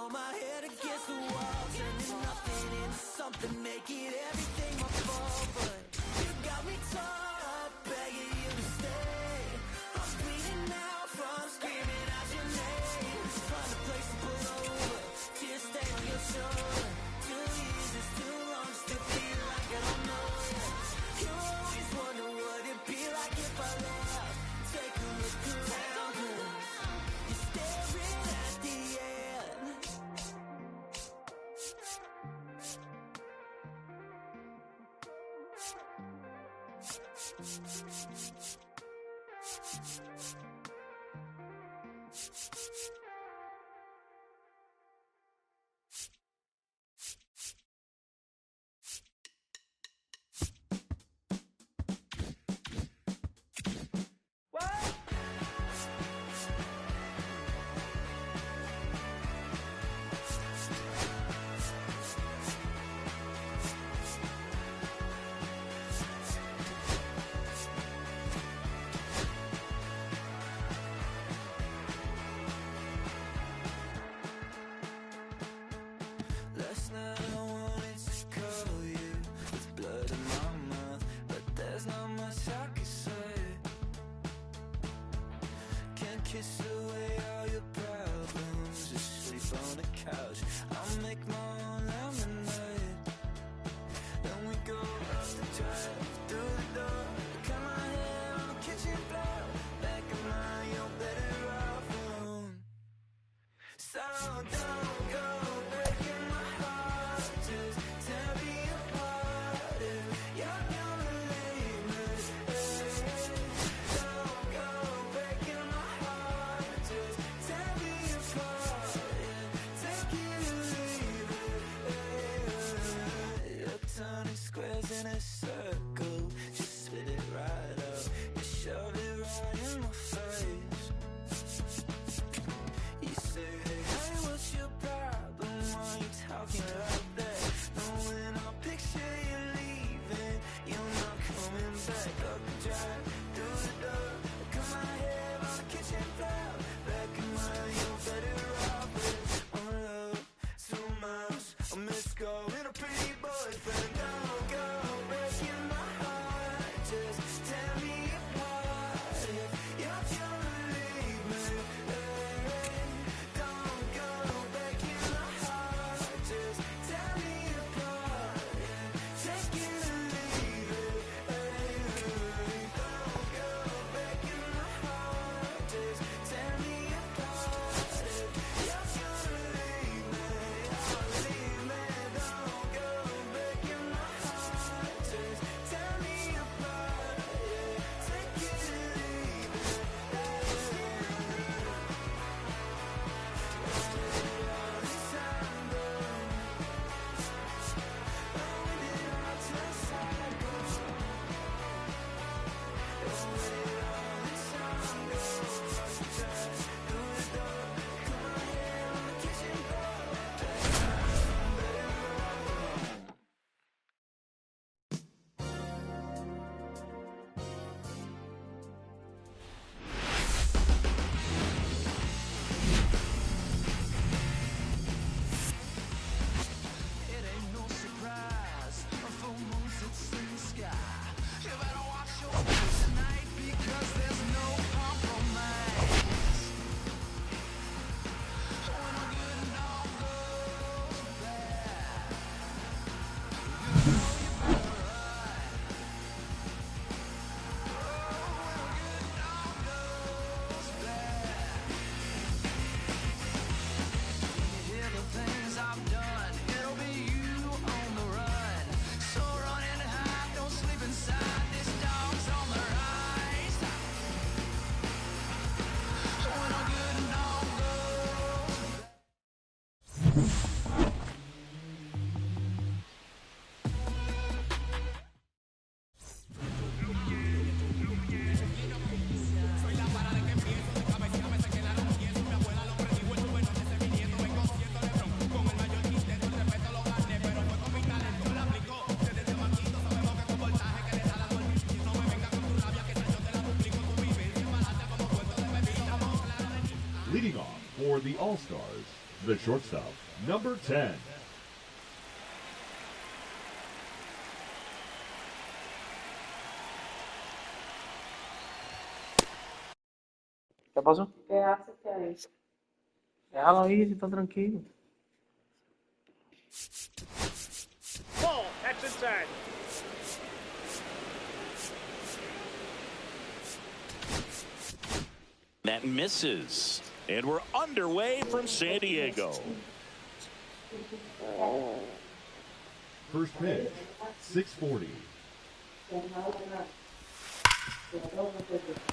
throw my head against the wall, turning nothing into something, making everything my fault. But you got me torn, begging you to stay. I'm bleeding out from screaming out your name. Find a place to pull over, tears stay on your shoulder. 2 years is too long, still feel like I don't know you. You always wonder what it'd be like if I left. Take a look around, you're staring at the end. Last night I wanted to call you with blood in my mouth, but there's not much I can say. Can't kiss away all your problems, just sleep on the couch. I'll make my own lemonade. Then we go up the drive, through the door, cut my hair on the kitchen floor. Back of mine, you're better off alone. So don't go breaking my heart, just tear me apart if you're gonna leave me. Don't go breaking my heart, just tear me apart, yeah. Take it or leave it. You're turning squares in a circle, just spit it right out, you shove it right in my face. You say, hey, what's your problem? Why you talking like that? Knowing I'll picture you leaving, you're not coming back. Up the drive, through the door, cut my hair on the kitchen floor. Back in mine, you're better off with 1 love, 2 miles, a missed call, and a pretty boyfriend. Don't go breaking my heart, just tear me apart if you're gonna leave me. Don't go breaking my heart, just tear me apart, yeah. Take it or leave it. Don't go breaking my heart, just tear me apart if you're gonna leave me. Oh, leave me. Don't go breaking my heart, just tear me apart, yeah. Take it or leave it. It ain't no surprise, a full moon sits in the sky. You better watch your back tonight because there's no compromise. When a good dog goes bad, you know you better run. Oh, when a good dog goes bad, when you hear the things I've done, it'll be you on the run. So run and hide, don't sleep inside. This dog's on the rise. When a good dog goes. Soy la parada que empiezo, de cabecera me saqué la los pies. Mi abuela lo predijo, estuve en noche ese viniendo. En concierto de Bron, con el mayor quinteto, el respeto lo gané, pero fue con mi talento, la aplicó. Desde ese manquito sabemos que con voltaje que le da la dormir. No me venga con tu rabia, que yo te la duplico. Tu vivencia barata como cuento de bebida, estamos claros de Leading off for the All-Stars, The shortstop, number 10. ¿Qué pasó? ¿Qué haces ahí? Déjalo ahí, si está tranquilo. Ball, that's inside. That misses. And we're underway from San Diego. First pitch, 640.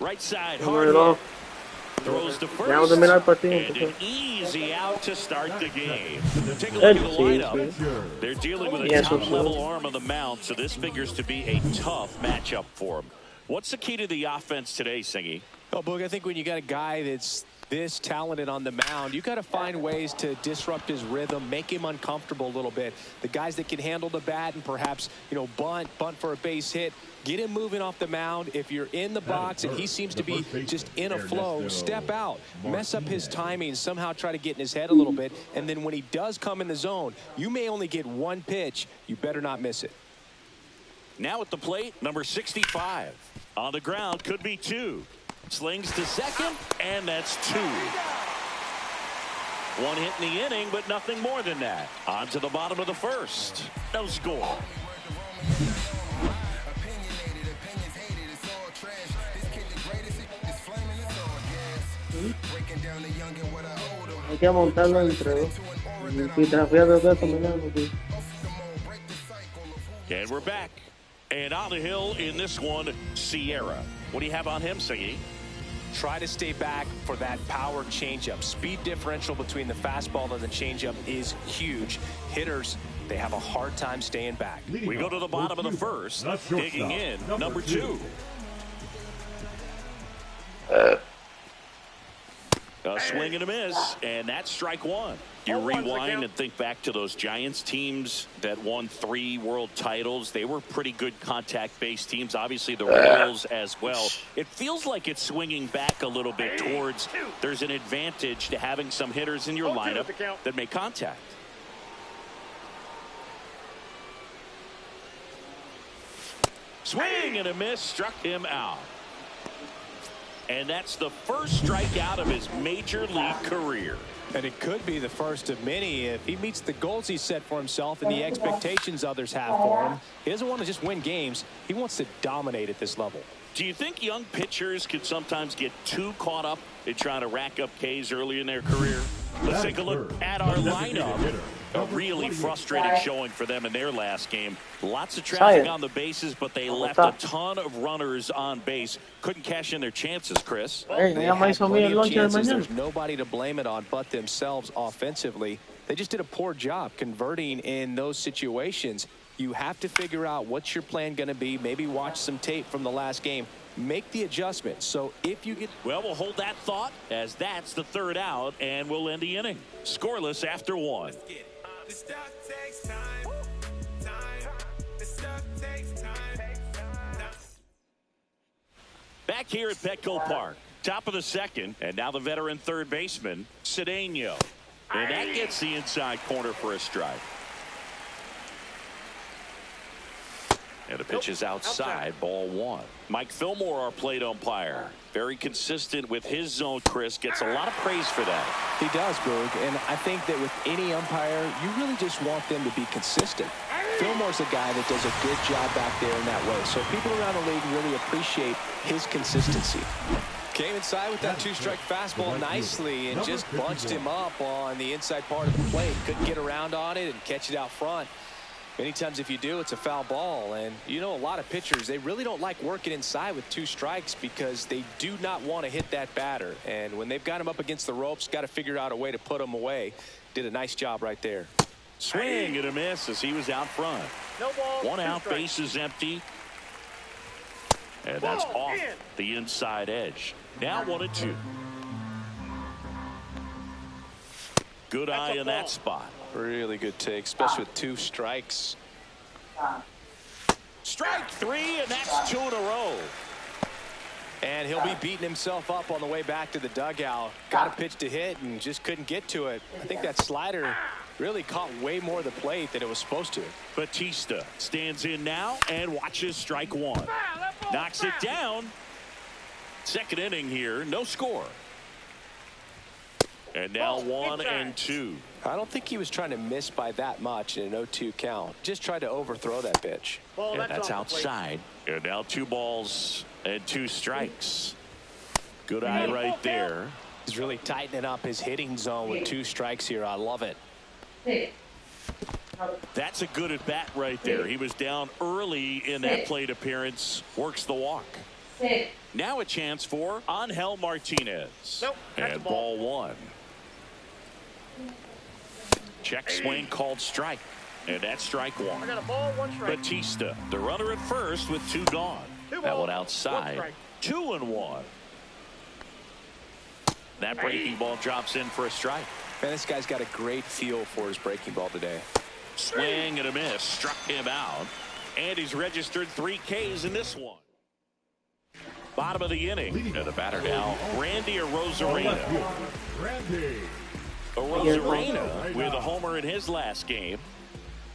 Right side, hard hit. Throws to first, and an easy out to start the game. Take a look at the lineup. They're dealing with a top-level arm on the mound, so this figures to be a tough matchup for them. What's the key to the offense today, Singy? Oh, Boog, I think when you got a guy that's this talented on the mound, you got to find ways to disrupt his rhythm, make him uncomfortable a little bit. The guys that can handle the bat and perhaps, bunt for a base hit, get him moving off the mound. If you're in the box and he seems to be just in a flow, step out, mess up his timing, somehow try to get in his head a little bit. And then when he does come in the zone, you may only get one pitch. You better not miss it. Now at the plate, number 65. On the ground, could be two. Slings to second, and that's two. One hit in the inning, but nothing more than that. On to the bottom of the first. No score. Hay que montarlo entre dos. Y trafiar de eso, And we're back. And on the hill in this one, Sierra. What do you have on him, Singy? Try to stay back for that power changeup. Speed differential between the fastball and the changeup is huge. Hitters, they have a hard time staying back. We go to the bottom of the first. Digging in, number 2. A swing and a miss, and that's strike one. You rewind and think back to those Giants teams that won 3 world titles. They were pretty good contact-based teams. Obviously, the Royals as well. It feels like it's swinging back a little bit towards there's an advantage to having some hitters in your lineup that make contact. Swing and a miss, struck him out. And that's the first strikeout of his major league career. And it could be the first of many if he meets the goals he set for himself and the expectations others have for him. He doesn't want to just win games. He wants to dominate at this level. Do you think young pitchers can sometimes get too caught up in trying to rack up Ks early in their career? Let's take a look at our lineup. A really frustrating showing for them in their last game. Lots of traffic on the bases, but they left a ton of runners on base. Couldn't cash in their chances, Chris. They had plenty of chances. There's nobody to blame it on but themselves offensively. They just did a poor job converting in those situations. You have to figure out what's your plan going to be. Maybe watch some tape from the last game. Make the adjustment. So if you get... Well, we'll hold that thought as that's the third out, and we'll end the inning. Scoreless after 1. This stuff takes time. This stuff takes time. Back here at Petco Park, top of the second, and now the veteran third baseman, Cedeno. And that gets the inside corner for a strike. And the pitch is outside, ball 1. Mike Fillmore, our plate umpire. Very consistent with his zone, Chris. Gets a lot of praise for that. He does, Boog. And I think that with any umpire, you really just want them to be consistent. Fillmore's a guy that does a good job back there in that way. So people around the league really appreciate his consistency. Came inside with that 2-strike fastball nicely and just bunched him up on the inside part of the plate. Couldn't get around on it and catch it out front. Many times if you do, it's a foul ball. And a lot of pitchers, they really don't like working inside with 2 strikes because they do not want to hit that batter. And when they've got him up against the ropes, got to figure out a way to put him away. Did a nice job right there. Swing and a miss as he was out front. No ball. 1 out, base is empty. And that's off the inside edge. Now 1-2. Good eye in that spot. Really good take, especially with 2 strikes. Strike 3, and that's 2 in a row. And he'll be beating himself up on the way back to the dugout. Got a pitch to hit and just couldn't get to it. I think that slider really caught way more of the plate than it was supposed to. Batista stands in now and watches strike one. Knocks it down. Second inning here, no score. And now 1-2. I don't think he was trying to miss by that much in an 0-2 count. Just tried to overthrow that pitch. And that's outside. And now 2 balls and 2 strikes. Good eye right there. He's really tightening up his hitting zone with 2 strikes here. I love it. That's a good at bat right there. He was down early in that plate appearance. Works the walk. Now a chance for Angel Martinez. Nope, that's and a ball. ball 1. Check swing called strike. And that's strike 1. I got a ball, 1 strike. Batista, the runner at first with 2 gone. 2 That balls, one outside. 1 strike. 2-1. That breaking ball drops in for a strike. Man, this guy's got a great feel for his breaking ball today. Swing and a miss. Struck him out. And he's registered 3 Ks in this one. Bottom of the inning. And the batter now, Randy Arozarena. Randy. Arozarena with a homer in his last game.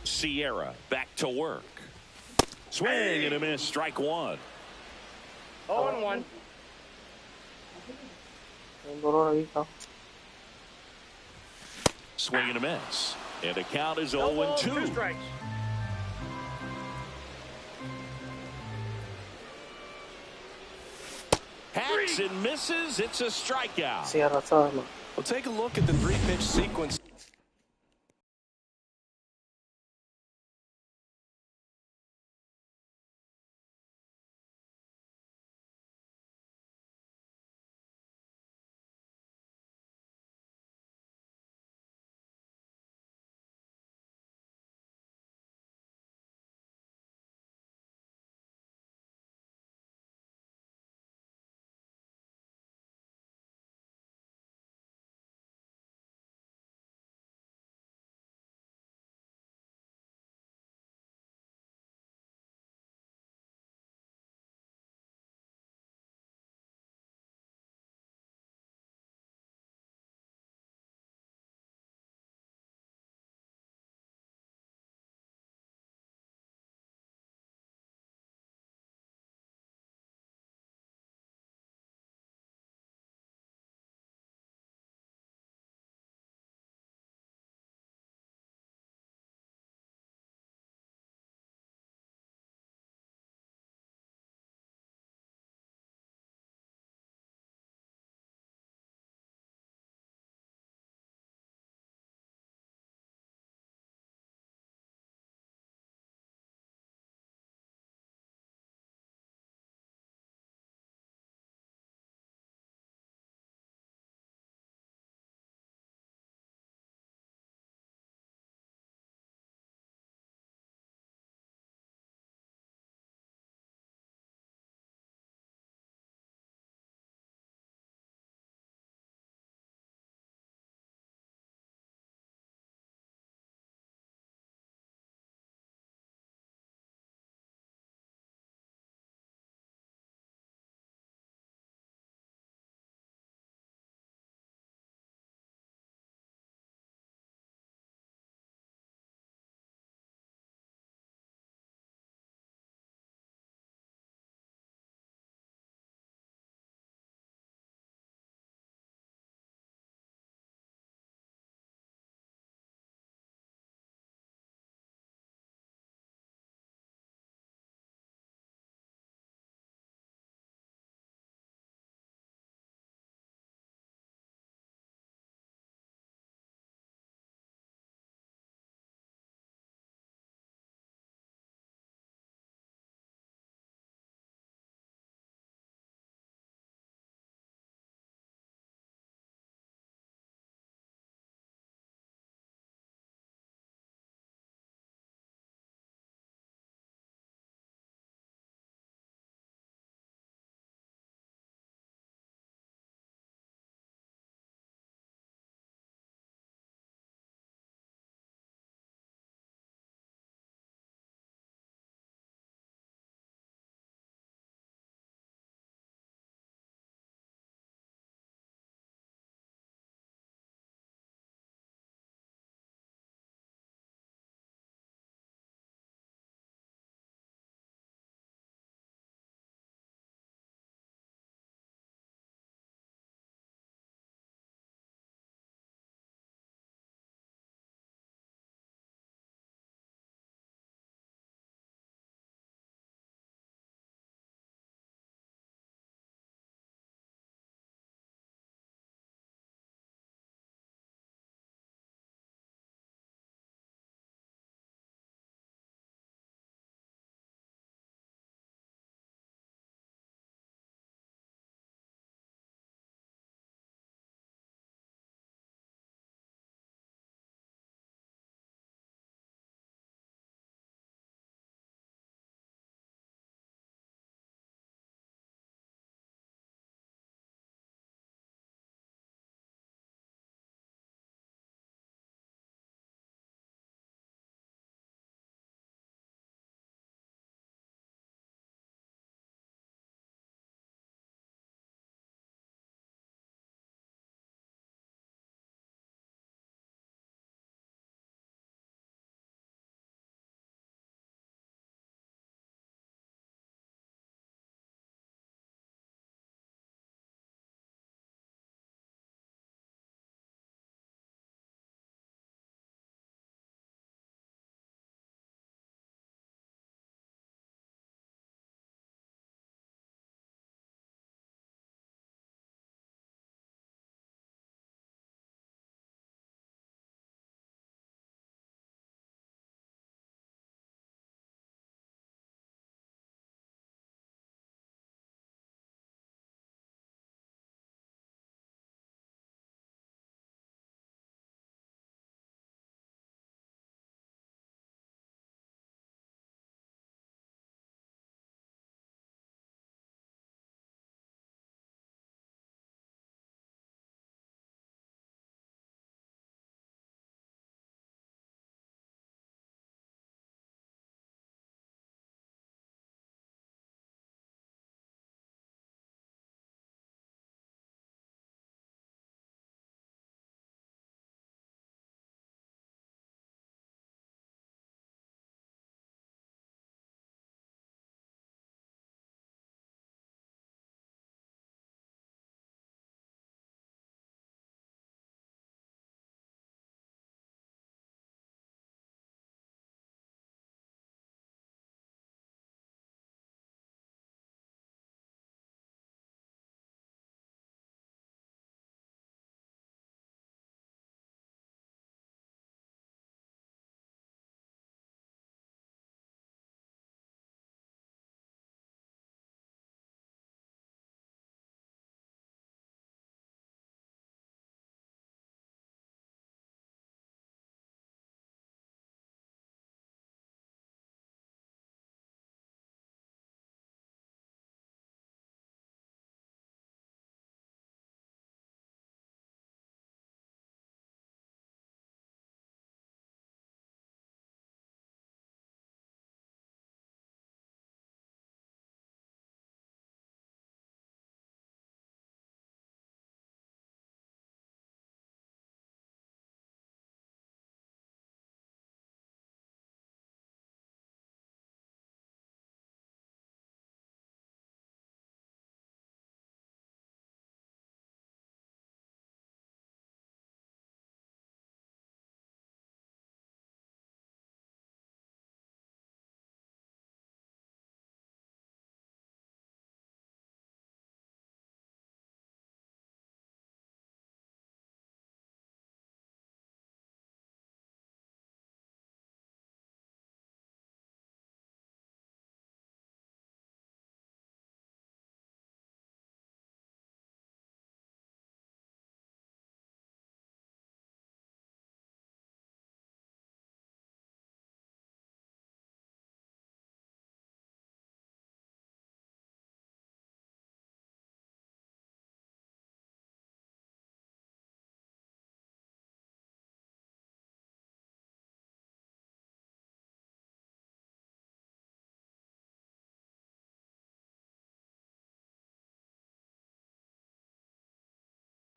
Sierra back to work. Swing and a miss. Strike 1. 0-1. Swing and a miss. And the count is No balls, 2 0-2. strikes. Hacks and misses. It's a strikeout. Well, take a look at the 3-pitch sequence.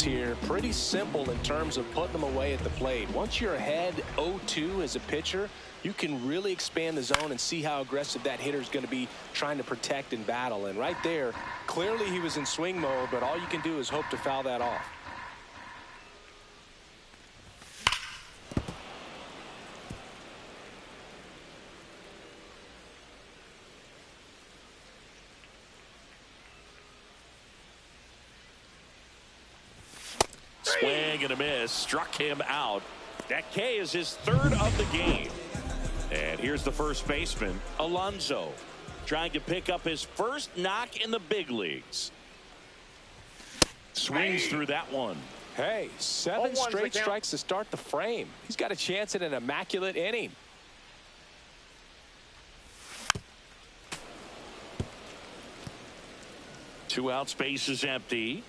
here, pretty simple in terms of putting them away at the plate. Once you're ahead 0-2 as a pitcher, you can really expand the zone and see how aggressive that hitter is going to be trying to protect and battle. And right there, clearly he was in swing mode, but all you can do is hope to foul that off. Swing and a miss. Struck him out. That K is his third of the game. And here's the first baseman, Alonso, trying to pick up his first knock in the big leagues. Swings through that one. Hey, 7 straight strikes to start the frame. He's got a chance at an immaculate inning. Two out, space is empty.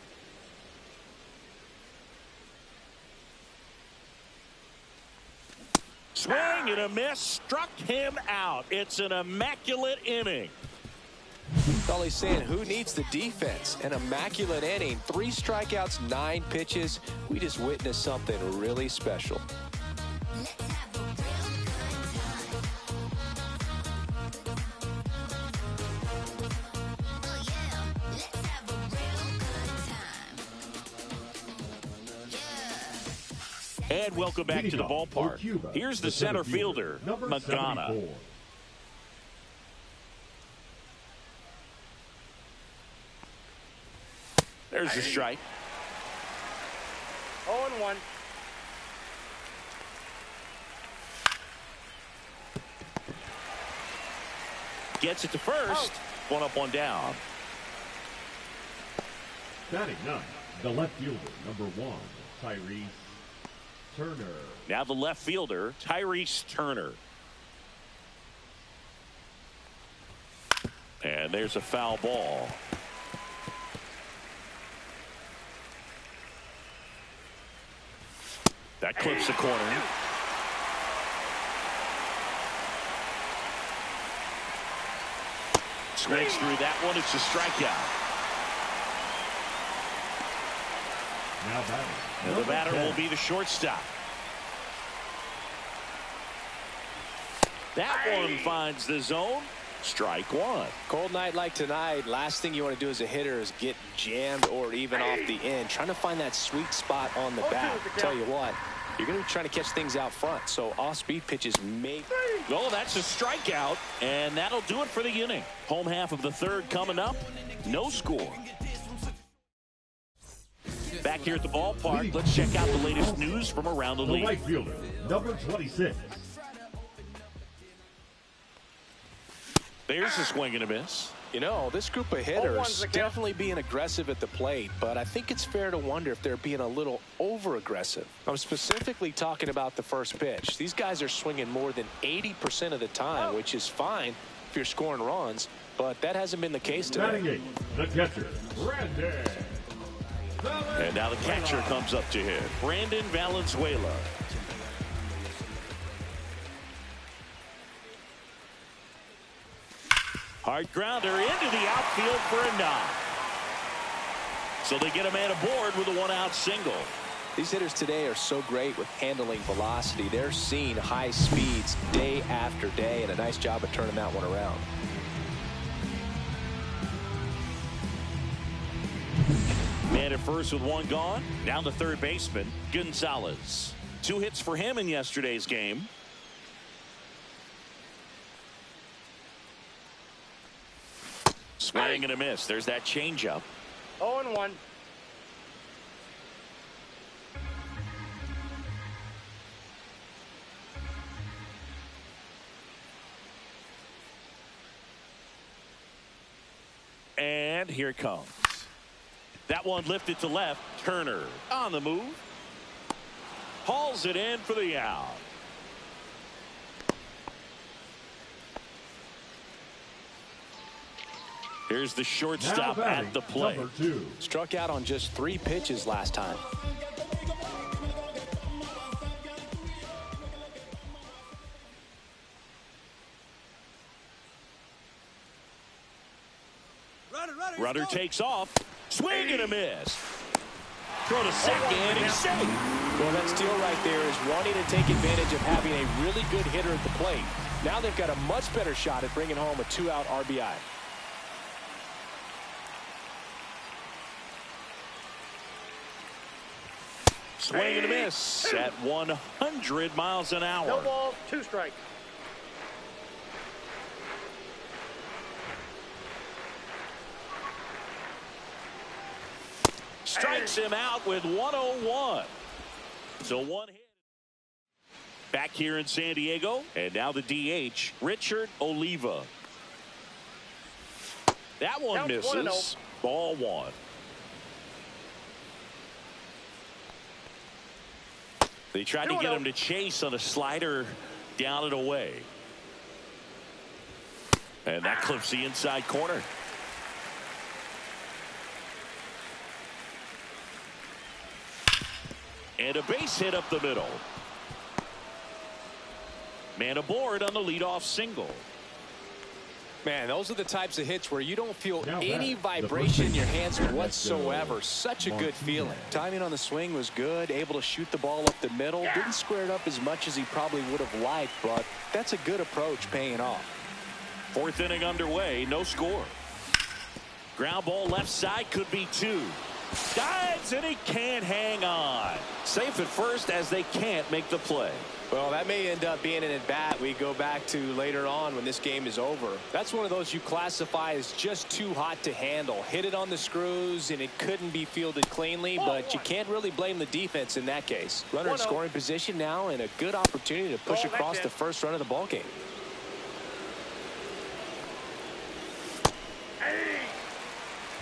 Swing and a miss. Struck him out. It's an immaculate inning. All he's saying, who needs the defense? An immaculate inning. 3 strikeouts, 9 pitches. We just witnessed something really special. And welcome back to the ballpark. Here's the center fielder, Magana. There's the strike. 0-1. Gets it to first. One up, one down. Batting ninth, the left fielder, number 1, Tyrese Turner. Now the left fielder, Tyrese Turner. And there's a foul ball. That clips the corner. Swings through that one. It's a strikeout. Now batting. And the batter will be the shortstop. That one finds the zone. Strike one. Cold night like tonight, last thing you want to do as a hitter is get jammed or even off the end. Trying to find that sweet spot on the bat. Tell you what, you're going to be trying to catch things out front. So off-speed pitches may. Oh, that's a strikeout. And that'll do it for the inning. Home half of the third coming up. No score. Back here at the ballpark, let's check out the latest news from around the league. The right fielder, number 26. There's a swing and a miss. You know, this group of hitters definitely being aggressive at the plate, but I think it's fair to wonder if they're being a little over-aggressive. I'm specifically talking about the first pitch. These guys are swinging more than 80% of the time, which is fine if you're scoring runs, but that hasn't been the case today. Batting eighth, the catcher, Brandon. And now the catcher comes up to him, Brandon Valenzuela. Hard grounder into the outfield for a knock. So they get a man aboard with a 1-out single. These hitters today are so great with handling velocity. They're seeing high speeds day after day, and a nice job of turning that one around. Man at first with one gone. Now the third baseman, Gonzalez. 2 hits for him in yesterday's game. Swing and a miss. There's that changeup. 0-1. And here it comes. That one lifted to left. Turner on the move. Hauls it in for the out. Here's the shortstop at the plate. Number 2. Struck out on just 3 pitches last time. Runner takes off. Swing and a miss. Throw to second. He's safe. Well, that steal right there is wanting to take advantage of having a really good hitter at the plate. Now they've got a much better shot at bringing home a 2-out RBI. Swing and a miss at 100 miles an hour. No balls, 2 strikes. Strikes him out with 101. So 1 hit. Back here in San Diego, and now the DH, Richard Oliva. That one Count misses. 1-0. Ball 1. They tried to get him to chase on a slider down and away. And that clips the inside corner. And a base hit up the middle. Man aboard on the leadoff single. Man, those are the types of hits where you don't feel Now any back, vibration in your the hands first whatsoever. Such a good feeling. Timing on the swing was good. Able to shoot the ball up the middle. Didn't square it up as much as he probably would have liked, but that's a good approach paying off. 4th inning underway. No score. Ground ball left side, could be 2. Dives, and he can't hang on. Safe at first as they can't make the play. Well, that may end up being an at-bat we go back to later on when this game is over. That's one of those you classify as just too hot to handle. Hit it on the screws, and it couldn't be fielded cleanly, but you can't really blame the defense in that case. Runner in scoring position now, and a good opportunity to push across the first run of the ballgame.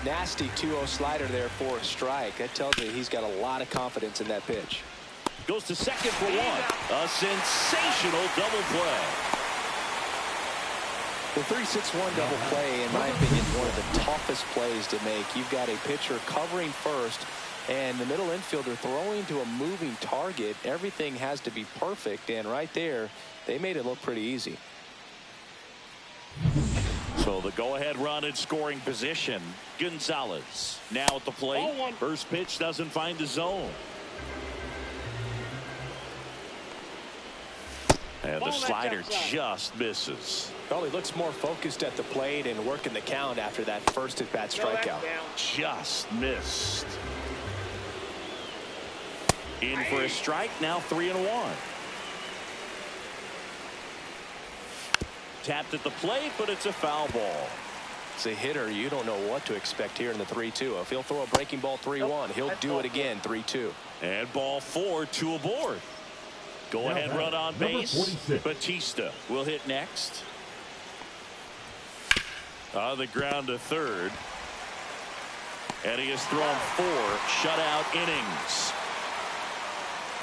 Nasty 2-0 slider there for a strike. That tells me he's got a lot of confidence in that pitch. Goes to second for 1. A sensational double play. The 3-6-1 double play, in my opinion, one of the toughest plays to make. You've got a pitcher covering first, and the middle infielder throwing to a moving target. Everything has to be perfect, and right there, they made it look pretty easy. So the go-ahead run in scoring position. Gonzalez now at the plate. First pitch doesn't find the zone. And the slider just misses. Well, he looks more focused at the plate and working the count after that first at-bat strikeout. Just missed. In for a strike, now 3-1. Tapped at the plate, but it's a foul ball. It's a hitter. You don't know what to expect here in the 3-2. If he'll throw a breaking ball 3-1, he'll do it again 3-2. And ball 4, 2 aboard. Go ahead run on base. 46. Batista will hit next. On the ground to third. And he has thrown 4 shutout innings.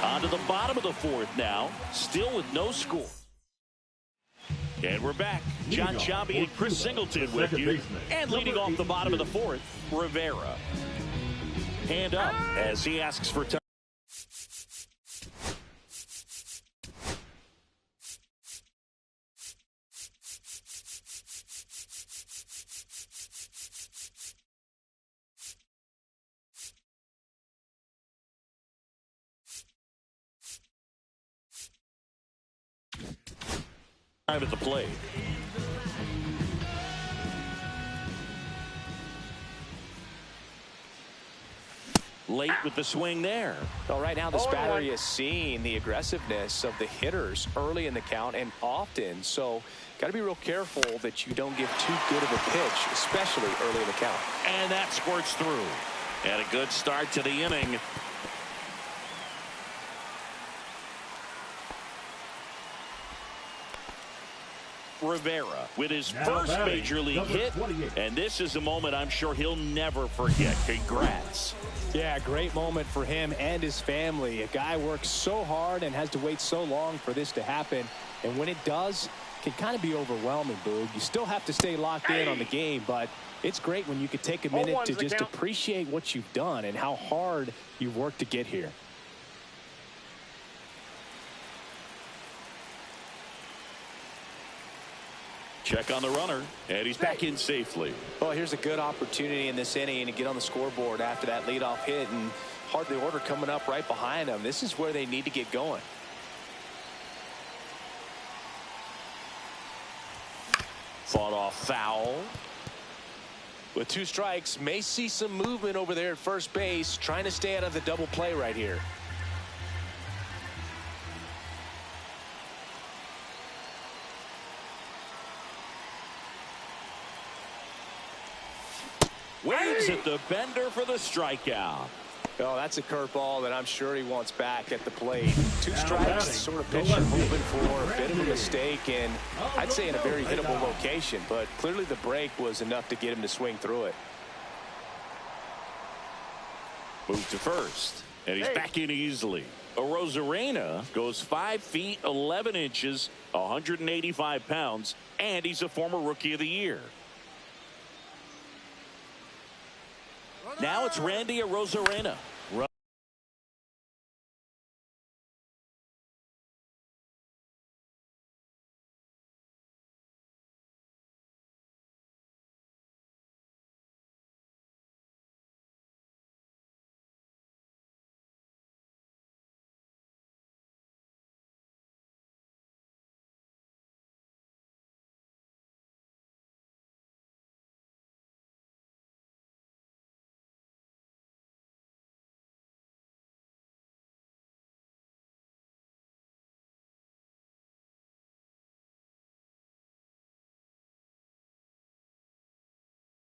On to the bottom of the 4th now. Still with no score. And we're back. John Sciambi and Chris Singleton with you. And leading off the bottom of the 4th, Rivera. Hand up as he asks for time. Time at the plate. Late with the swing there. Well, right now this battery is seeing the aggressiveness of the hitters early in the count and often. So got to be real careful that you don't give too good of a pitch, especially early in the count. And that squirts through. And a good start to the inning. Rivera with his first major league hit, and this is a moment I'm sure he'll never forget. Congrats. Yeah, great moment for him and his family. A guy works so hard and has to wait so long for this to happen, and when it does, it can kind of be overwhelming, Boog. You still have to stay locked in on the game, but it's great when you can take a minute to just appreciate what you've done and how hard you've worked to get here. Check on the runner, and he's back in safely. Well, here's a good opportunity in this inning to get on the scoreboard after that leadoff hit, and hardly order coming up right behind them. This is where they need to get going. Fought off foul. With 2 strikes, may see some movement over there at first base, trying to stay out of the double play right here. Waves at the bender for the strikeout. Oh, that's a curveball that I'm sure he wants back at the plate. 2 strikes, sort of pitch you're hoping for, a bit of a mistake, and I'd say in a very hittable location, but clearly the break was enough to get him to swing through it. Move to first, and he's back in easily. Arozarena goes 5 feet 11 inches, 185 pounds, and he's a former Rookie of the Year. Now it's Randy Arozarena.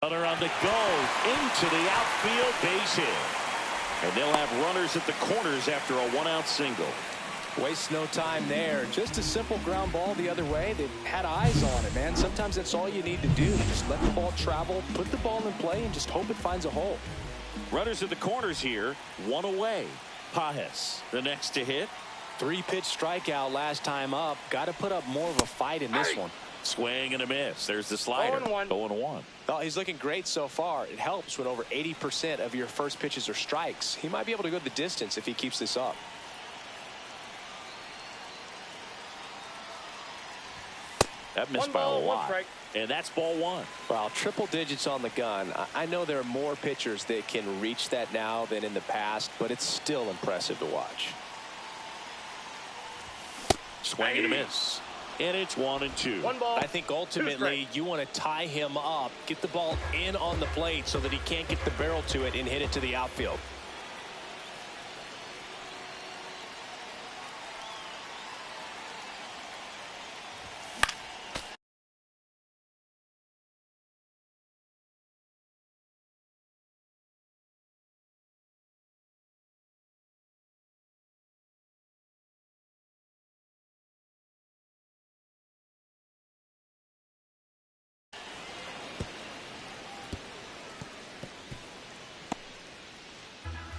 Runner on the go into the outfield, base hit. And they'll have runners at the corners after a 1-out single. Waste no time there. Just a simple ground ball the other way. They had eyes on it, man. Sometimes that's all you need to do. Just let the ball travel, put the ball in play, and just hope it finds a hole. Runners at the corners here, 1 away. Pajes, the next to hit. 3-pitch strikeout last time up. Got to put up more of a fight in this one. Swing and a miss. There's the slider. 0-1. Well, he's looking great so far. It helps when over 80% of your first pitches are strikes. He might be able to go the distance if he keeps this up. That missed by a lot. And that's ball 1. Well, triple digits on the gun. I know there are more pitchers that can reach that now than in the past, but it's still impressive to watch. Swing and a miss. And it's 1-2. 1 ball. I think ultimately you want to tie him up, get the ball in on the plate so that he can't get the barrel to it and hit it to the outfield.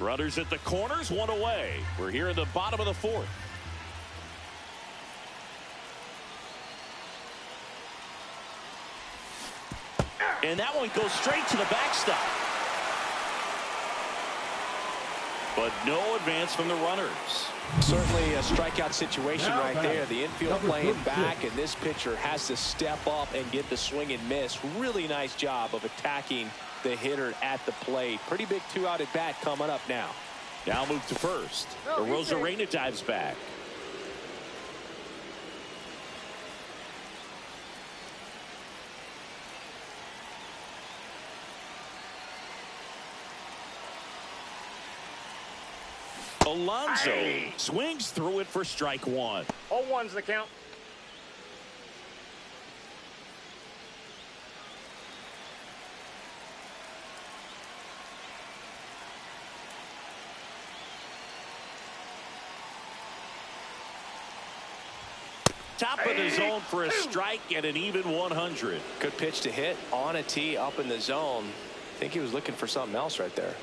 Runners at the corners, 1 away. We're here in the bottom of the 4th. And that one goes straight to the backstop. But no advance from the runners. Certainly a strikeout situation right there. The infield playing back, and this pitcher has to step up and get the swing and miss. Really nice job of attacking the hitter at the plate. Pretty big 2-out at bat coming up now. Now move to first. Arozarena dives back. Alonso swings through it for strike 1. 0-1's the count. Top of the zone for a strike and an even 100. Good pitch to hit on a tee up in the zone. I think he was looking for something else right there.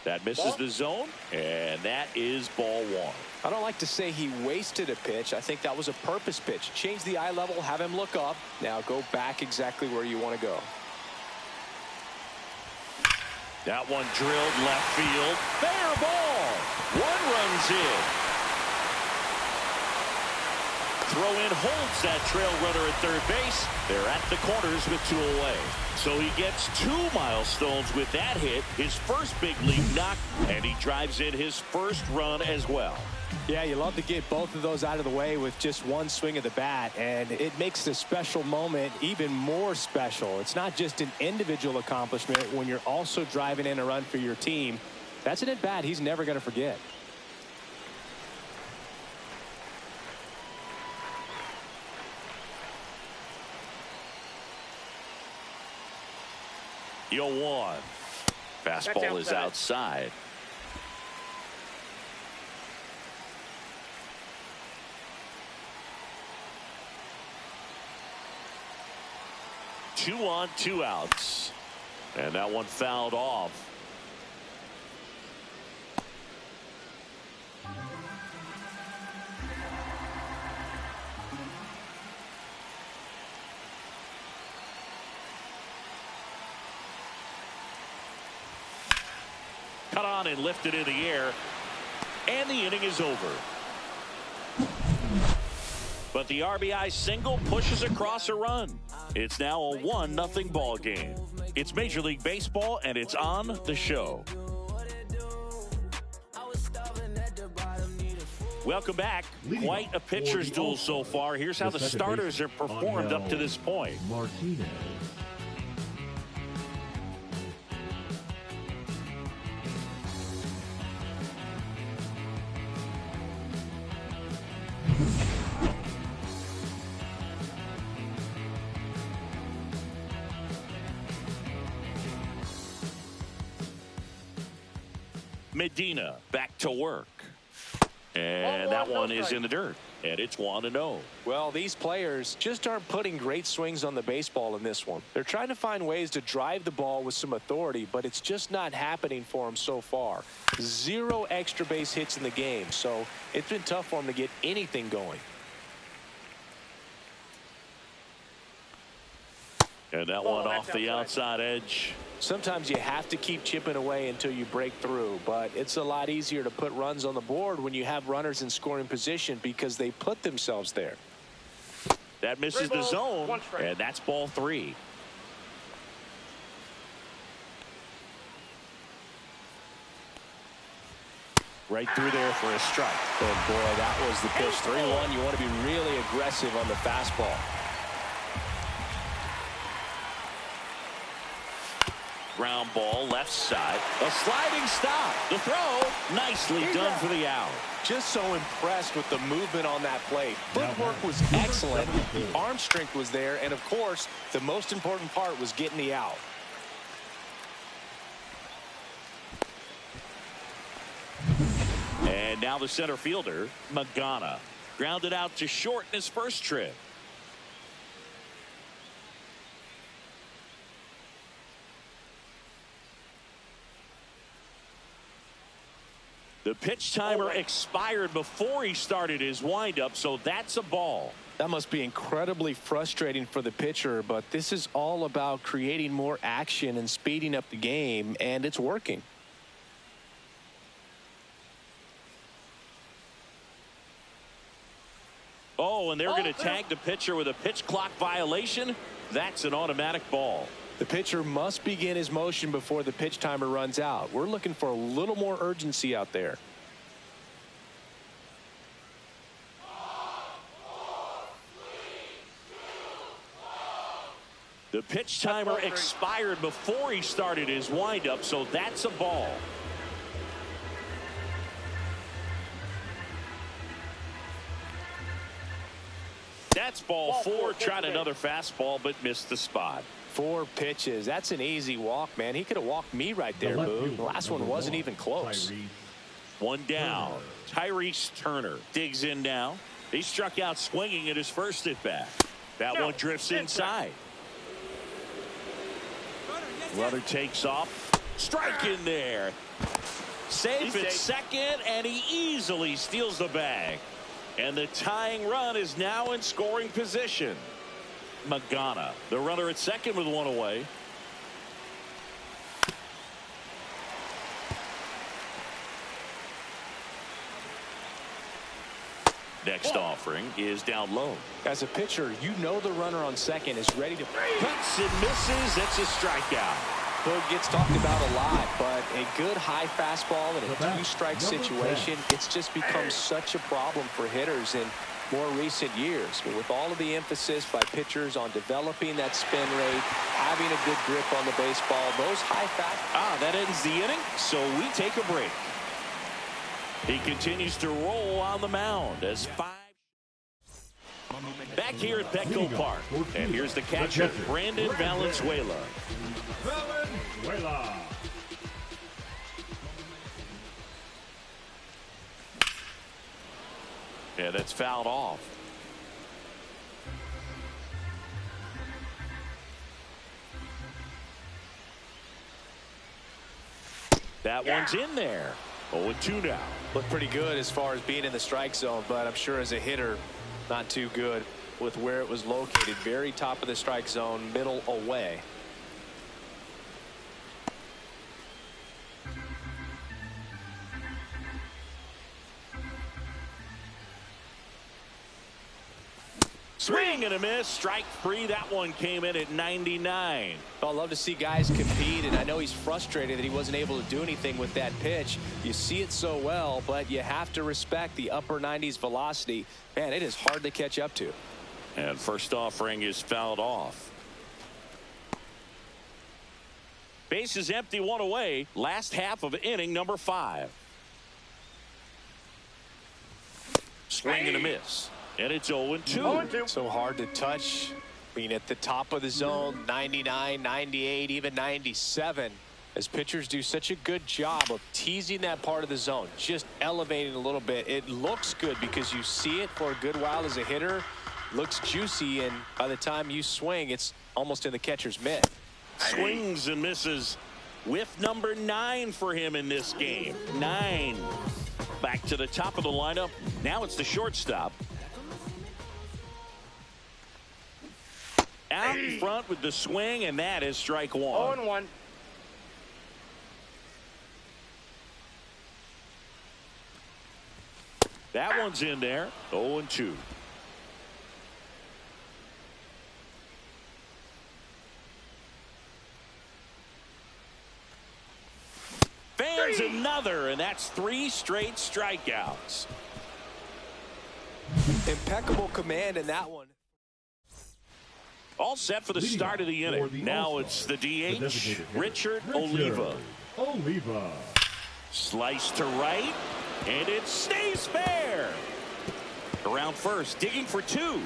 That misses the zone, and that is ball 1. I don't like to say he wasted a pitch. I think that was a purpose pitch. Change the eye level, have him look up. Now go back exactly where you want to go. That one drilled left field. Fair ball. 1 runs in. throw in holds that trail runner at third base. They're at the corners with 2 away. So he gets 2 milestones with that hit, his first big league knock, and he drives in his first run as well. Yeah, you love to get both of those out of the way with just one swing of the bat, and it makes the special moment even more special. It's not just an individual accomplishment when you're also driving in a run for your team. That's an at-bat he's never going to forget. The 0-1. Fastball is outside. Two on, 2 outs. And that one fouled off. Cut on and lifted in the air. And the inning is over. But the RBI single pushes across a run. It's now a 1-0 ball game. It's Major League Baseball, and it's on the show. Welcome back. Quite a pitcher's duel so far. Here's how the starters have performed up to this point. Martinez. Medina back to work. And that one is in the dirt. And it's 1-0. Well, these players just aren't putting great swings on the baseball in this one. They're trying to find ways to drive the ball with some authority, but it's just not happening for them so far. 0 extra base hits in the game, so it's been tough for them to get anything going. And that one off the outside edge. Sometimes you have to keep chipping away until you break through, but it's a lot easier to put runs on the board when you have runners in scoring position because they put themselves there. That misses the zone, and that's ball 3. Right through there for a strike. And boy, that was the pitch. 3-1. You want to be really aggressive on the fastball. Ground ball left side. A sliding stop. The throw. Nicely done for the out. Just so impressed with the movement on that play. Footwork was excellent. The arm strength was there. And, of course, the most important part was getting the out. And now the center fielder, Magana. Grounded out to short in his first trip. The pitch timer expired before he started his windup, so that's a ball. That must be incredibly frustrating for the pitcher, but this is all about creating more action and speeding up the game, and it's working. Oh, and they're going to tag the pitcher with a pitch clock violation. That's an automatic ball. The pitcher must begin his motion before the pitch timer runs out. We're looking for a little more urgency out there. The pitch timer expired before he started his windup, so that's a ball. That's ball 4. Tried another fastball, but missed the spot. 4 pitches. That's an easy walk, man. He could have walked me right there, Boo. The last one wasn't even close. One down. Tyrese Turner digs in now. He struck out swinging at his first at bat. That one drifts inside. Runner takes off. Strike in there. Safe at second, and he easily steals the bag. And the tying run is now in scoring position. Magana, the runner at second with 1 away. Next offering is down low. As a pitcher, you know the runner on second is ready to Cuts and misses. That's a strikeout. So it gets talked about a lot, but a good high fastball in a two-strike situation, it's just become such a problem for hitters in more recent years. But with all of the emphasis by pitchers on developing that spin rate, having a good grip on the baseball, those high fastballs. That ends the inning, so we take a break. He continues to roll on the mound as 5. Back here at Petco Park, and here's the catcher, Brandon Valenzuela. Valenzuela. Yeah, that's fouled off. That one's in there. 0-2 now. Looked pretty good as far as being in the strike zone, but I'm sure as a hitter, not too good with where it was located. Very top of the strike zone, middle away. Swing and a miss. Strike three. That one came in at 99. Well, I love to see guys compete, and I know he's frustrated that he wasn't able to do anything with that pitch. You see it so well, but you have to respect the upper 90s velocity. Man, it is hard to catch up to. And first offering is fouled off. Base is empty, one away. Last half of inning number 5. Swing and a miss. And it's 0-2. So hard to touch. I mean, at the top of the zone, 99, 98, even 97. As pitchers do such a good job of teasing that part of the zone, just elevating a little bit. It looks good because you see it for a good while as a hitter. Looks juicy, and by the time you swing, it's almost in the catcher's mitt. Swings and misses with number 9 for him in this game. 9. Back to the top of the lineup. Now it's the shortstop. Out in front with the swing, and that is strike 1. 0-1. That one's in there. 0-2. Fans another, and that's 3 straight strikeouts. Impeccable command in that one. All set for the start of the inning. Now it's the DH, Richard Oliva. Oliva. Slice to right, and it stays fair. Around first, digging for 2.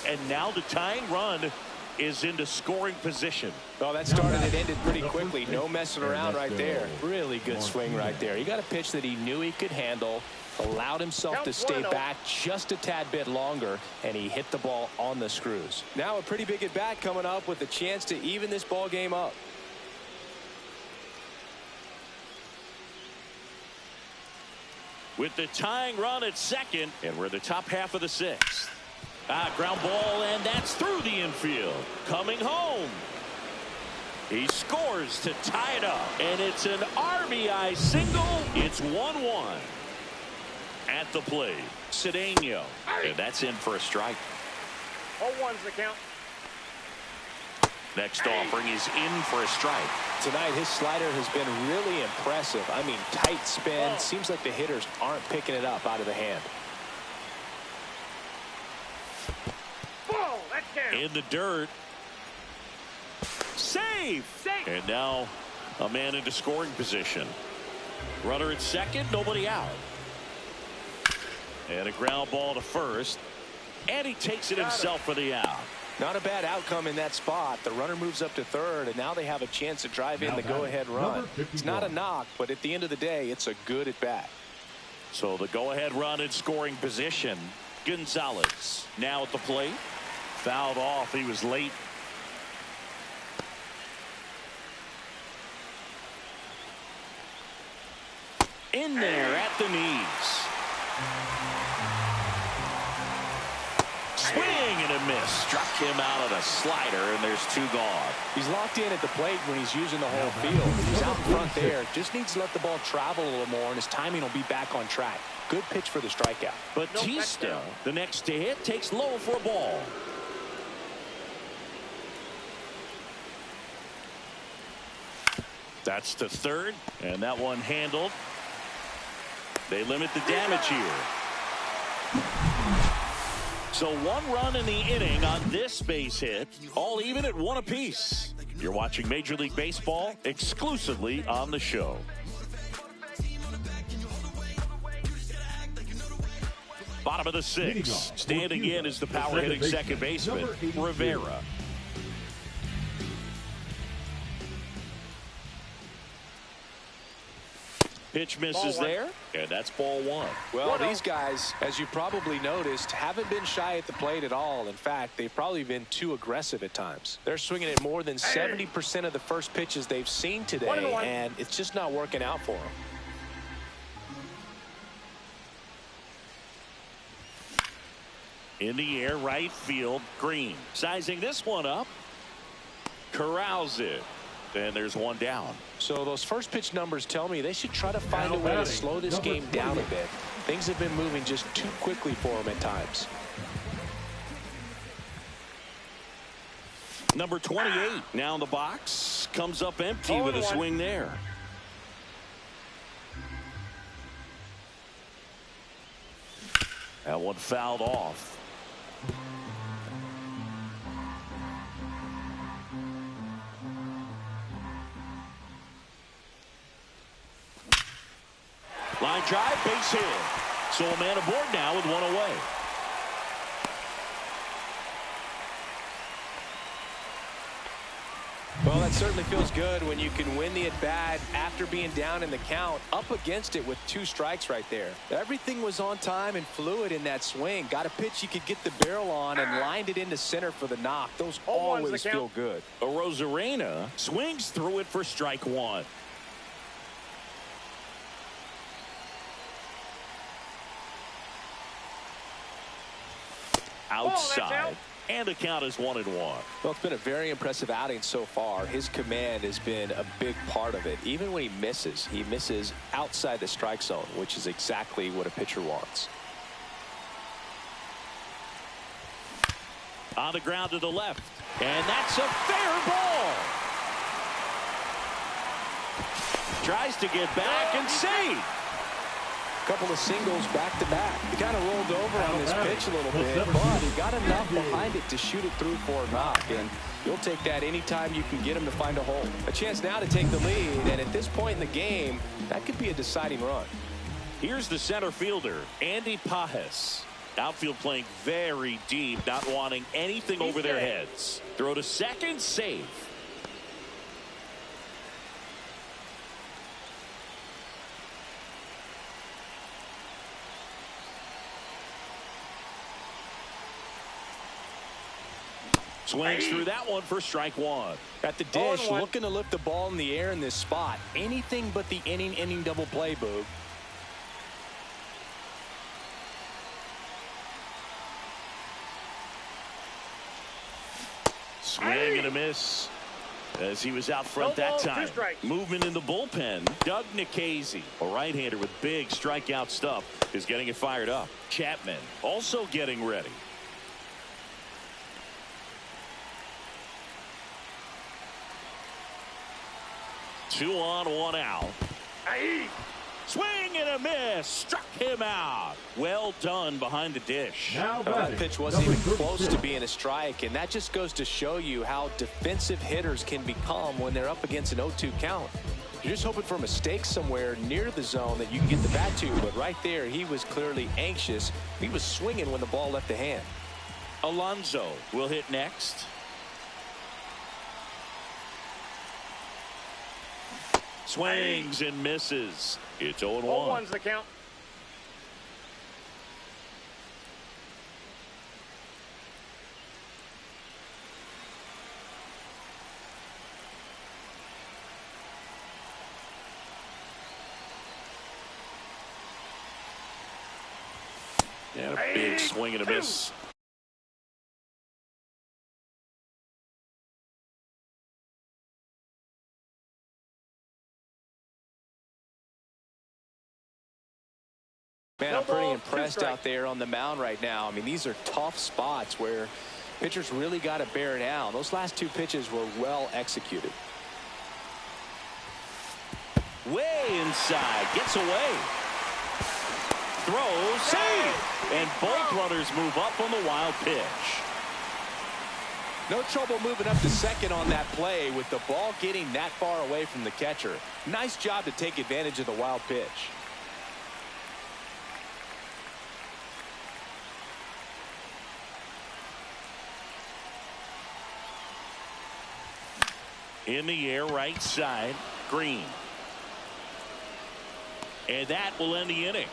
And now the tying run is into scoring position. Well, that started and ended pretty quickly. No messing around right there. Really good swing right there. He got a pitch that he knew he could handle, allowed himself to stay back just a tad bit longer, and he hit the ball on the screws. Now a pretty big at bat coming up with a chance to even this ball game up. With the tying run at second, and we're the top half of the 6th. Ground ball, and that's through the infield. Coming home. He scores to tie it up, and it's an RBI single. It's 1-1. At the plate, Cedeno, and that's in for a strike. 0-1's the count. Next offering is in for a strike. Tonight, his slider has been really impressive. I mean, tight spin. Seems like the hitters aren't picking it up out of the hand. Ball, that's down. In the dirt. Save. And now a man into scoring position. Runner at second, nobody out. And a ground ball to first. And he takes it himself for the out. Not a bad outcome in that spot. The runner moves up to third, and now they have a chance to drive in the go-ahead run. It's not a knock, but at the end of the day, it's a good at-bat. So the go-ahead run in scoring position. Gonzalez now at the plate. Fouled off. He was late. In there at the knees. Swing and a miss. Struck him out on a slider, and there's 2 gone. He's locked in at the plate when he's using the whole field. He's out in front there. Just needs to let the ball travel a little more, and his timing will be back on track. Good pitch for the strikeout. Batista, the next to hit, takes low for a ball. That's to third, and that one handled. They limit the damage here. So 1 run in the inning on this base hit, all even at 1 apiece. You're watching Major League Baseball exclusively on the show. Bottom of the 6th, standing in is the power hitting second baseman, Rivera. Pitch misses there, and that's ball 1. Well, these guys, as you probably noticed, haven't been shy at the plate at all. In fact, they've probably been too aggressive at times. They're swinging at more than 70% of the first pitches they've seen today, and it's just not working out for them. In the air, right field, Green. Sizing this one up. Corrals it. And there's 1 down. So those first pitch numbers tell me they should try to find a way to slow this game down a bit. Things have been moving just too quickly for them at times. Number 28 now in the box. Comes up empty with a swing there. That one fouled off. Line drive, base hit. So a man aboard now with 1 away. Well, that certainly feels good when you can win the at-bat after being down in the count, up against it with 2 strikes right there. Everything was on time and fluid in that swing. Got a pitch you could get the barrel on and lined it into center for the knock. Those always feel good. Rosarena swings through it for strike 1. Outside. And the count is 1-1. Well, it's been a very impressive outing so far. His command has been a big part of it. Even when he misses outside the strike zone, which is exactly what a pitcher wants. On the ground to the left. And that's a fair ball. Tries to get back and save. Couple of singles back-to-back. He kind of rolled over on this pitch a little bit, but he got enough behind it to shoot it through for a knock, and you'll take that anytime you can get him to find a hole. A chance now to take the lead, and at this point in the game, that could be a deciding run. Here's the center fielder, Andy Pajes. Outfield playing very deep, not wanting anything over their heads. Throw to second, safe. Swings through that one for strike 1. At the dish, looking to lift the ball in the air in this spot. Anything but the inning double play, Boog. Swing and a miss as he was out front that time. Movement in the bullpen. Doug Nikhazy, a right-hander with big strikeout stuff, is getting it fired up. Chapman also getting ready. Two on, 1 out. Swing and a miss. Struck him out. Well done behind the dish. That pitch wasn't even close to being a strike, and that just goes to show you how defensive hitters can become when they're up against an 0-2 count. You're just hoping for a mistake somewhere near the zone that you can get the bat to, but right there he was clearly anxious. He was swinging when the ball left the hand. Alonso will hit next. Swings and misses. It's 0-1. 0-1's the count. And a big swing and a miss. Man, I'm pretty impressed out there on the mound right now. I mean, these are tough spots where pitchers really got to bear down. Those last two pitches were well executed. Way inside, gets away. Throws, save, and both runners move up on the wild pitch. No trouble moving up to second on that play with the ball getting that far away from the catcher. Nice job to take advantage of the wild pitch. In the air, right side, Green. And that will end the inning.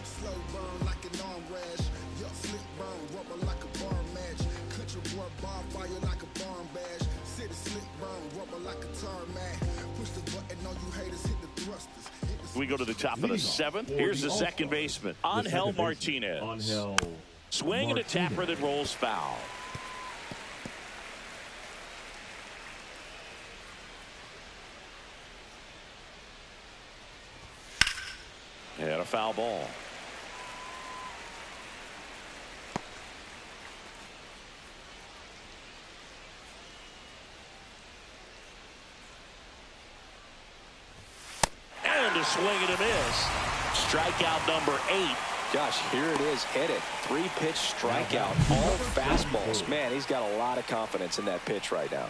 Slow burn like an arm rash. Your flip burn, rubber like a bar match. Country boy bonfire like a barn bash. City slick burn, rubber like a tarmac. Push the button on you haters, hit the thrusters. We go to the top of the seventh. Here's the second baseman, Angel Martinez. Angel Swing and a tapper that rolls foul. And a foul ball. And a swing and a miss. Strikeout number 8. Gosh, here it is, hit it. 3-pitch strikeout, all fastballs. Man, he's got a lot of confidence in that pitch right now.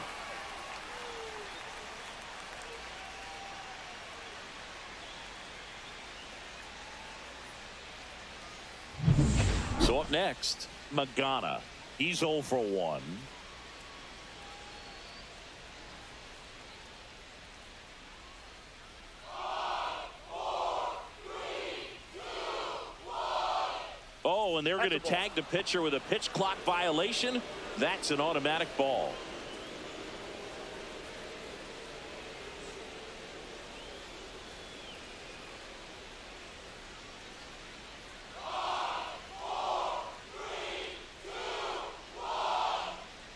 So up next, Magana. He's 0 for 1. Oh, and they're going to tag the pitcher with a pitch clock violation. That's an automatic ball.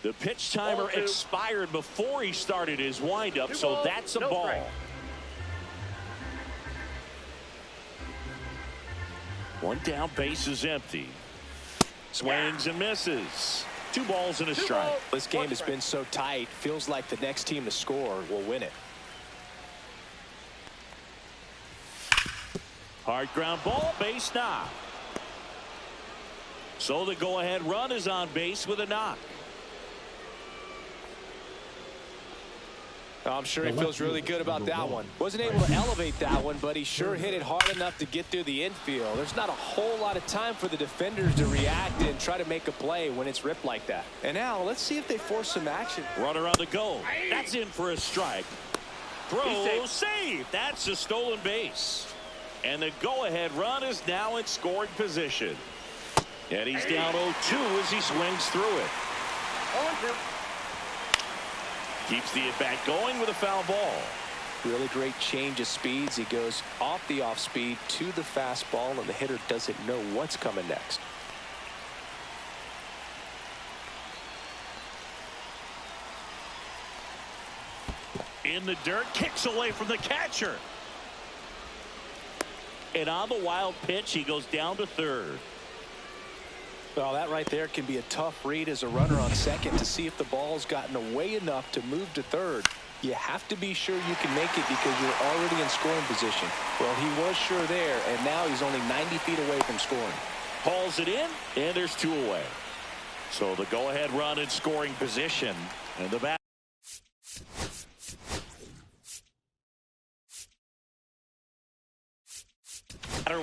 The pitch timer expired before he started his windup, so that's a ball. One down, base is empty. Swings and misses. 2 balls and a strike. This game has been so tight. Feels like the next team to score will win it. Hard ground ball, base knock. So the go-ahead run is on base with a knock. I'm sure he feels really good about that one. Wasn't able to elevate that one, but he sure hit it hard enough to get through the infield. There's not a whole lot of time for the defenders to react and try to make a play when it's ripped like that. And now let's see if they force some action. Runner on the go. That's in for a strike. Throw, save. That's a stolen base. And the go-ahead run is now in scoring position. And he's down 0-2 as he swings through it. Keeps the at-bat going with a foul ball. Really great change of speeds. He goes off the off-speed to the fastball, and the hitter doesn't know what's coming next. In the dirt, kicks away from the catcher. And on the wild pitch, he goes down to third. Well, that right there can be a tough read as a runner on second to see if the ball's gotten away enough to move to third. You have to be sure you can make it because you're already in scoring position. Well, he was sure there, and now he's only 90 feet away from scoring. Hauls it in, and there's 2 away. So the go-ahead run in scoring position. And the batter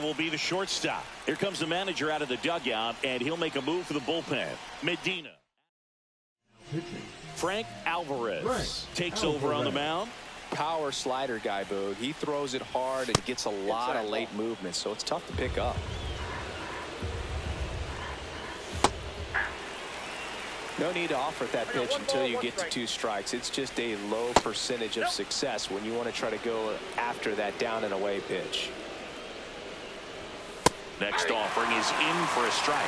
will be the shortstop. Here comes the manager out of the dugout, and he'll make a move for the bullpen. Medina. Frank Alvarez takes over on the mound. Power slider guy, Boog. He throws it hard and gets a lot of late movement, so it's tough to pick up. No need to offer that pitch until you get to 2 strikes. It's just a low percentage of success when you want to try to go after that down and away pitch. Next offering is in for a strike.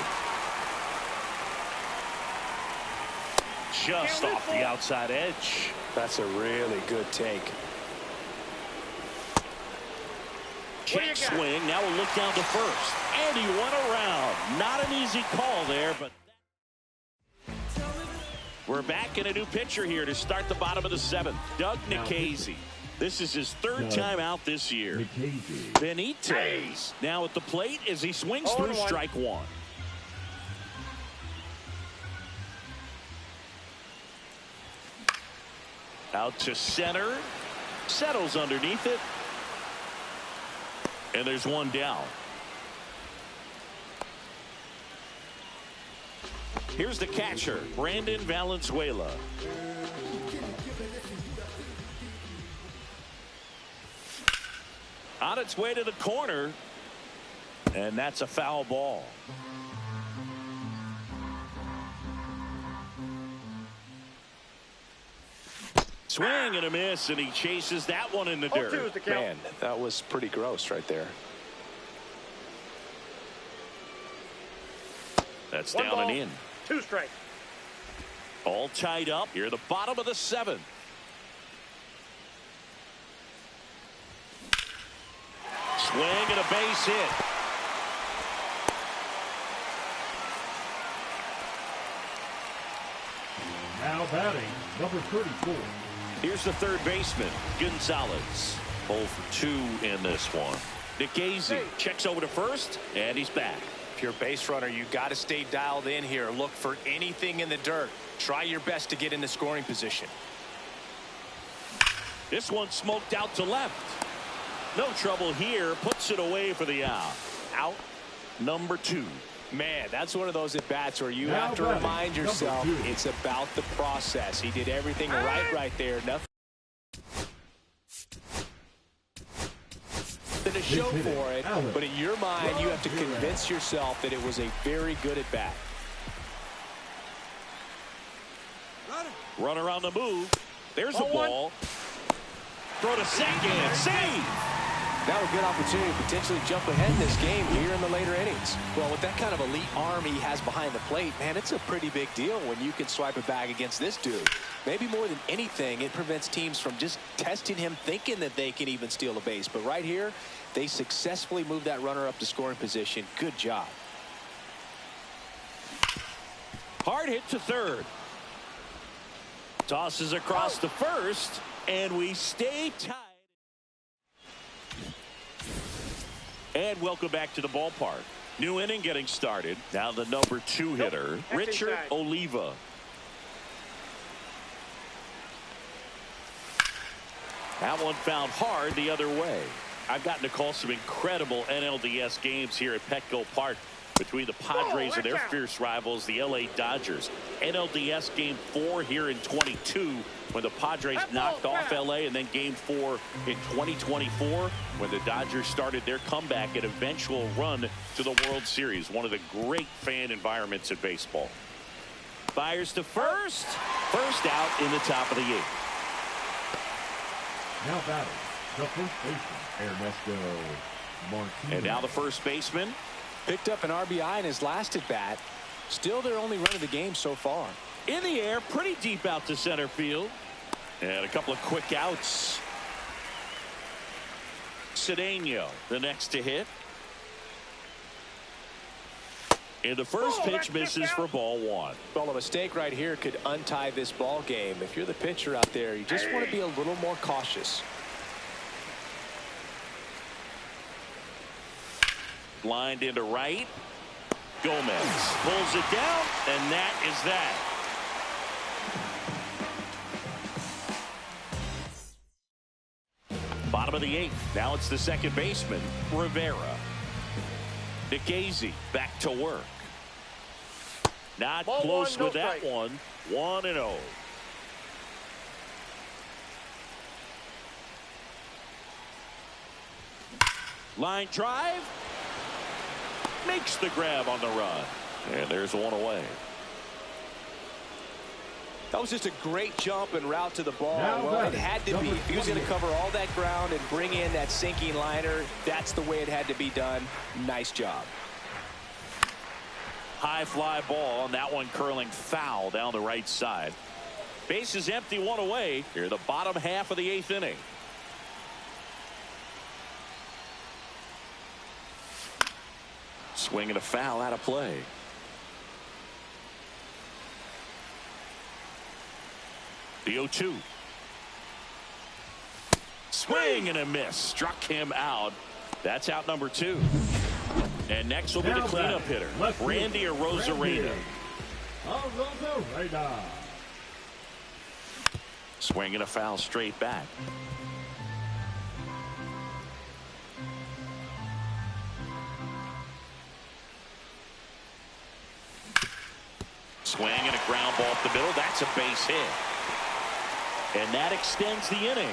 Just off the outside edge. That's a really good take. Check swing. Now we'll look down to first. And he went around. Not an easy call there, but we're back in a new pitcher here to start the bottom of the 7th. Doug Nikhazy. This is his 3rd time out this year. Benitez now at the plate as he swings through strike 1. Out to center. Settles underneath it. And there's one down. Here's the catcher, Brandon Valenzuela. On its way to the corner. And that's a foul ball. Swing and a miss, and he chases that one in the dirt. Man, that was pretty gross right there. That's down and in. 2 strikes. All tied up here at the bottom of the 7th. Swing and a base hit. Now batting, number 34. Here's the 3rd baseman, Gonzalez. 0 for 2 in this one. Nikhazy checks over to first, and he's back. If you're a base runner, you got to stay dialed in here. Look for anything in the dirt. Try your best to get in the scoring position. This one smoked out to left. No trouble here. Puts it away for the out. Out number 2. Man, that's one of those at-bats where you have to remind yourself it's about the process. He did everything right there. Nothing to show for it, but in your mind, you have to convince yourself that it was a very good at-bat. Runner on the move. There's a ball. Throw to second. Save. Now a good opportunity to potentially jump ahead in this game here in the later innings. Well, with that kind of elite arm he has behind the plate, man, it's a pretty big deal when you can swipe a bag against this dude. Maybe more than anything, it prevents teams from just testing him, thinking that they can even steal a base. But right here, they successfully moved that runner up to scoring position. Good job. Hard hit to third. Tosses across to first, and we stay tied. And welcome back to the ballpark. New inning getting started. Now the number 2 hitter, Richard Oliva. That one found hard the other way. I've gotten to call some incredible NLDS games here at Petco Park between the Padres and their fierce rivals, the LA Dodgers. NLDS Game 4 here in 22 when the Padres knocked off LA, and then Game 4 in 2024 when the Dodgers started their comeback and eventual run to the World Series. One of the great fan environments in baseball. Fires to first. First out in the top of the 8th. Now batting, the first baseman, Ernesto Martinez. And now the first baseman. Picked up an RBI in his last at bat. Still their only run of the game so far. In the air, pretty deep out to center field. And a couple of quick outs. Cedeno, the next to hit. And the first pitch misses for ball 1. Well, a mistake right here could untie this ball game. If you're the pitcher out there, you just want to be a little more cautious. Lined into right. Gomez pulls it down, and that is that. Bottom of the 8th. Now it's the second baseman, Rivera. Nikhazy back to work. Not Ball close 1, with no that strike. one. 1-0. Line drive. Makes the grab on the run. And there's one away. That was just a great jump and route to the ball. Well, it had to be. If he was going to cover all that ground and bring in that sinking liner, that's the way it had to be done. Nice job. High fly ball, and that one curling foul down the right side. Base is empty, one away. Here, the bottom half of the 8th inning. Swing and a foul out of play. The 0-2. Swing and a miss. Struck him out. That's out number 2. And next will be the cleanup hitter, Randy Arozarena. Swing and a foul straight back. Swing and a ground ball up the middle. That's a base hit. And that extends the inning.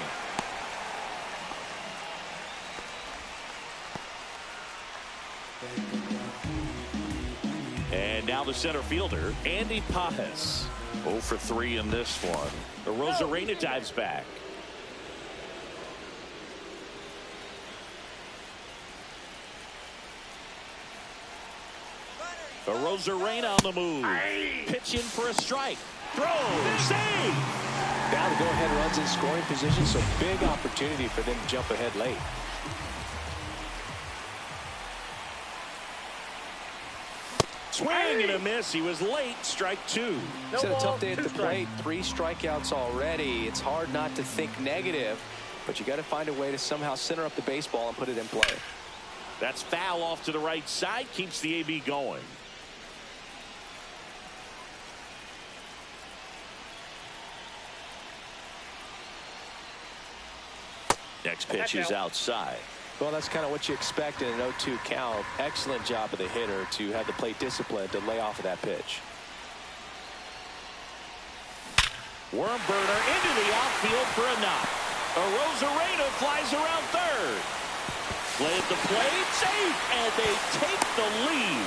And now the center fielder, Andy Pajes. 0 for 3 in this one. Arozarena dives back. Arozarena on the move. Pitch in for a strike. Throw. Save. Now the go-ahead runs in scoring position, so big opportunity for them to jump ahead late. Swing and a miss. He was late. Strike 2. He's had a tough day at the plate. 3 strikeouts already. It's hard not to think negative, but you got to find a way to somehow center up the baseball and put it in play. That's foul off to the right side. Keeps the AB going. Next pitch is outside. Well, that's kind of what you expect in an 0-2 count. Excellent job of the hitter to have the plate discipline to lay off of that pitch. Worm burner into the outfield for a knock. Arozarena flies around third. Play at the plate, safe, and they take the lead.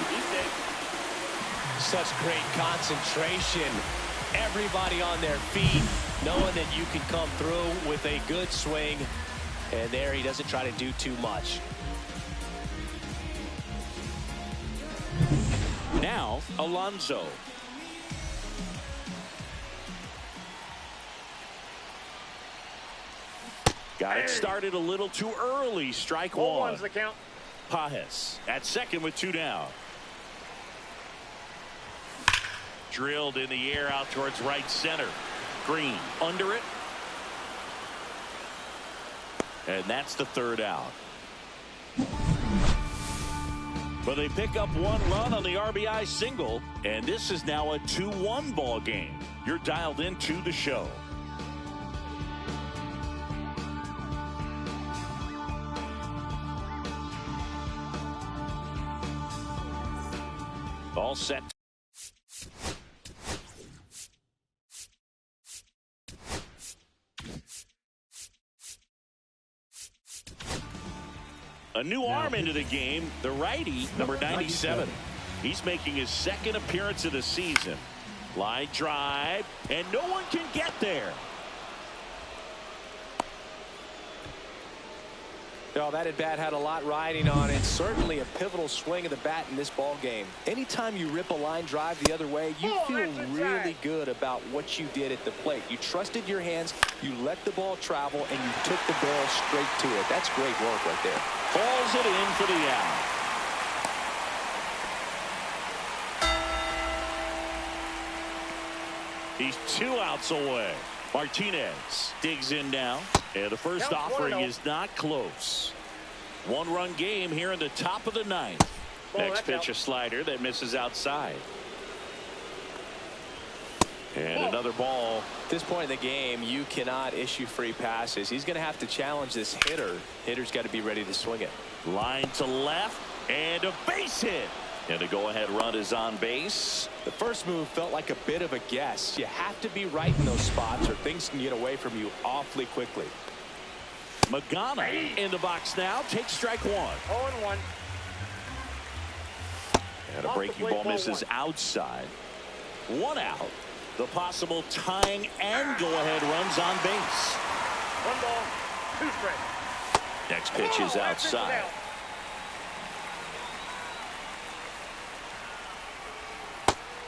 Such great concentration. Everybody on their feet, knowing that you can come through with a good swing. And there he doesn't try to do too much. Now Alonso. Got it started a little too early. Strike 1. One's the count. Pajes at second with 2 down. Drilled in the air out towards right center. Green under it. And that's the 3rd out. But they pick up 1 run on the RBI single, and this is now a 2-1 ball game. You're dialed into the show. All set. A new arm into the game, the righty, number 97. He's making his 2nd appearance of the season. Line drive, and no one can get there. Oh, that at bat had a lot riding on it. Certainly a pivotal swing of the bat in this ball game. Anytime you rip a line drive the other way, you feel really good about what you did at the plate. You trusted your hands, you let the ball travel, and you took the barrel straight to it. That's great work right there. Falls it in for the out. He's 2 outs away. Martinez digs in now, and the first offering is not close. 1-run game here in the top of the 9th. Next pitch, a slider that misses outside. And another ball. At this point in the game, you cannot issue free passes. He's going to have to challenge this hitter. Hitter's got to be ready to swing it. Line to left, and a base hit. And a go-ahead run is on base. The first move felt like a bit of a guess. You have to be right in those spots or things can get away from you awfully quickly. Magana in the box now. Takes strike 1. 0-1. And a breaking ball misses outside. 1 out. The possible tying and go-ahead runs on base. 1 ball, 2 strikes. Next pitch is outside.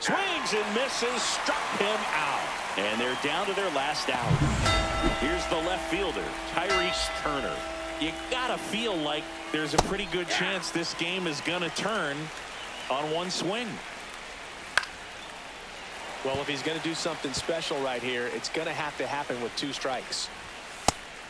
Swings and misses, struck him out. And they're down to their last out. Here's the left fielder, Tyrese Turner. You gotta feel like there's a pretty good chance this game is gonna turn. on one swing. Well, if he's going to do something special right here, it's going to have to happen with 2 strikes.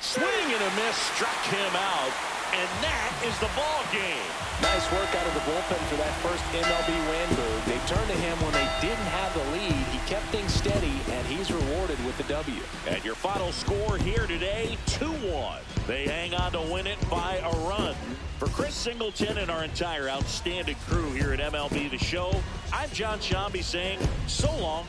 Swing and a miss, struck him out, and that is the ball game. Nice work out of the bullpen for that first MLB win, Boog. They turned to him when they didn't have the lead. He kept things steady, and he's rewarded with the W. And your final score here today, 2-1. They hang on to win it by a run. For Chris Singleton and our entire outstanding crew here at MLB The Show, I'm John Shambi saying so long.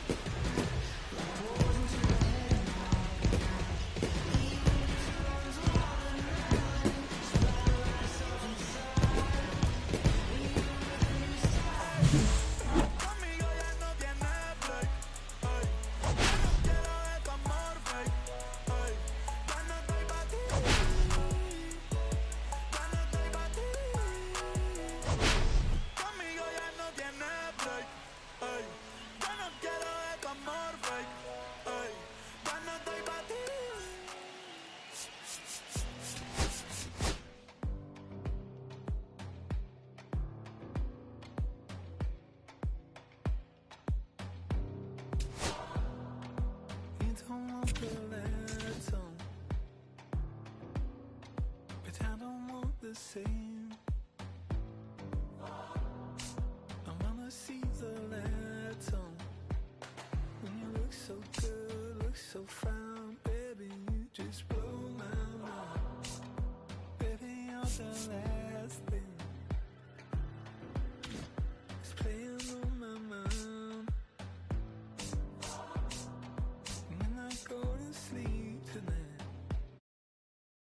Same. I wanna see the lights on. When you look so good, look so fine, baby, you just blow my mind. Baby, you're the last.